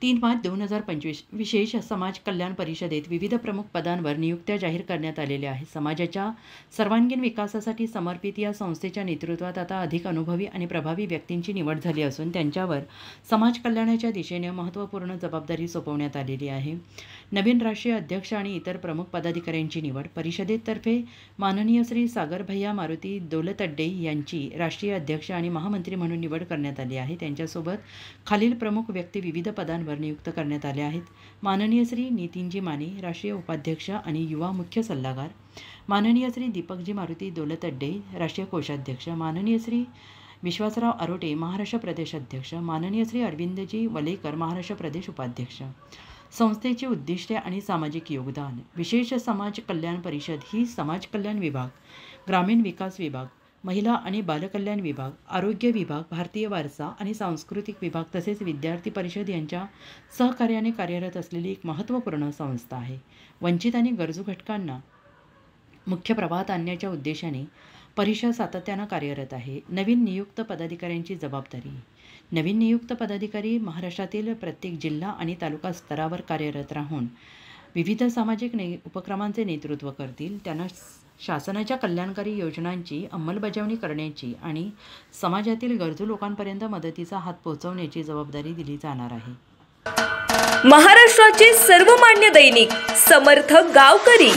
3 मार्च 2025 विशेष समाज कल्याण परिषदेत विविध प्रमुख पदांवर नियुक्त्या जाहीर करण्यात आलेल्या आहेत। समाजाच्या सर्वांगीण विकासासाठी समर्पित या संस्थेच्या नेतृत्वात आता अधिक अनुभवी आणि प्रभावी व्यक्तींची निवड झाली असून त्यांच्यावर समाज कल्याणाच्या दिशेने महत्त्वपूर्ण जबाबदारी सोपवण्यात आलेली आहे। नवीन राष्ट्रीय अध्यक्ष आणि इतर प्रमुख पदाधिकाऱ्यांची निवड परिषदेतर्फे माननीय श्री सागर भैया मारुती दौलतड्डे यांची राष्ट्रीय अध्यक्ष आणि महामंत्री म्हणून निवड करण्यात आली आहे। त्यांच्यासोबत खालील प्रमुख व्यक्ती विविध पदांवर नियुक्त करण्यात आले आहेत। माननीय श्री नितीनजी माने राष्ट्रीय उपाध्यक्ष आणि युवा मुख्य सल्लागार, माननीय श्री दीपकजी मारुती दौलतड्डे राष्ट्रीय कोषाध्यक्ष, माननीय श्री विश्वासराव आरोटे महाराष्ट्र प्रदेश अध्यक्ष, माननीय श्री अरविंदजी वलेकर महाराष्ट्र प्रदेश उपाध्यक्ष। संस्थेची उद्दिष्टे आणि सामाजिक योगदान। विशेष समाज कल्याण परिषद ही समाज कल्याण विभाग, ग्रामीण विकास विभाग, महिला आणि बालकल्याण विभाग, आरोग्य विभाग, भारतीय वारसा आणि सांस्कृतिक विभाग तसेच विद्यार्थी परिषद यांच्या सहकार्याने कार्यरत असलेली एक महत्त्वपूर्ण संस्था आहे। वंचित आणि गरजू घटकांना मुख्य प्रवाहात आणण्याच्या उद्देशाने परिषद सातत्याने कार्यरत आहे। नवीन नियुक्त पदाधिकाऱ्यांची जबाबदारी। नवीन नियुक्त पदाधिकारी महाराष्ट्रातील प्रत्येक जिल्हा आणि तालुका स्तरावर कार्यरत राहून विविध सामाजिक उपक्रमांचे नेतृत्व करतील। त्यांना शासनाच्या कल्याणकारी योजनांची अंमलबजावणी करण्याची आणि समाजातील गरजू लोकांपर्यंत मदतीचा हात पोहोचवण्याची जबाबदारी दिली जाणार आहे। महाराष्ट्राचे सर्वमान्य दैनिक समर्थ गावकरी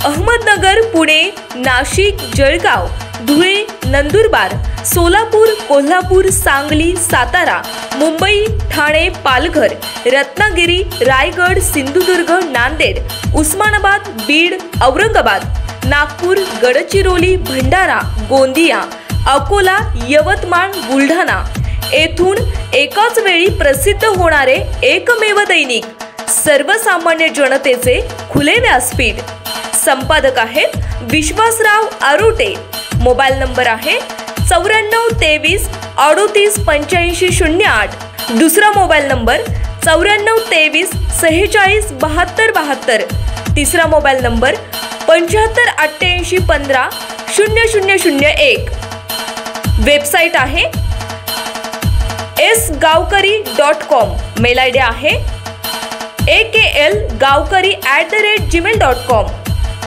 अहमदनगर, पुणे, नाशिक, जळगाव, धुळे, नंदुरबार, सोलापूर, कोल्हापूर, सांगली, सातारा, मुंबई, ठाणे, पालघर, रत्नागिरी, रायगड, सिंधुदुर्ग, नांदेड, उस्मानाबाद, बीड, औरंगाबाद, नागपूर, गडचिरोली, भंडारा, गोंदिया, अकोला, यवतमाळ, बुलढाणा येथून एकाच वेळी प्रसिद्ध होणारे एकमेव दैनिक, सर्वसामान्य जनतेचे खुले व्यासपीठ। संपादक आहेत विश्वासराव आरोटे। मोबाईल नंबर आहे 9423 38 85 08। दुसरा मोबाईल नंबर 9423 46 72 72। तिसरा मोबाईल नंबर 75 88 15 0001। वेबसाईट आहे sgavkari.com। मेल आयडी आहे aklgavkari@gmail.com।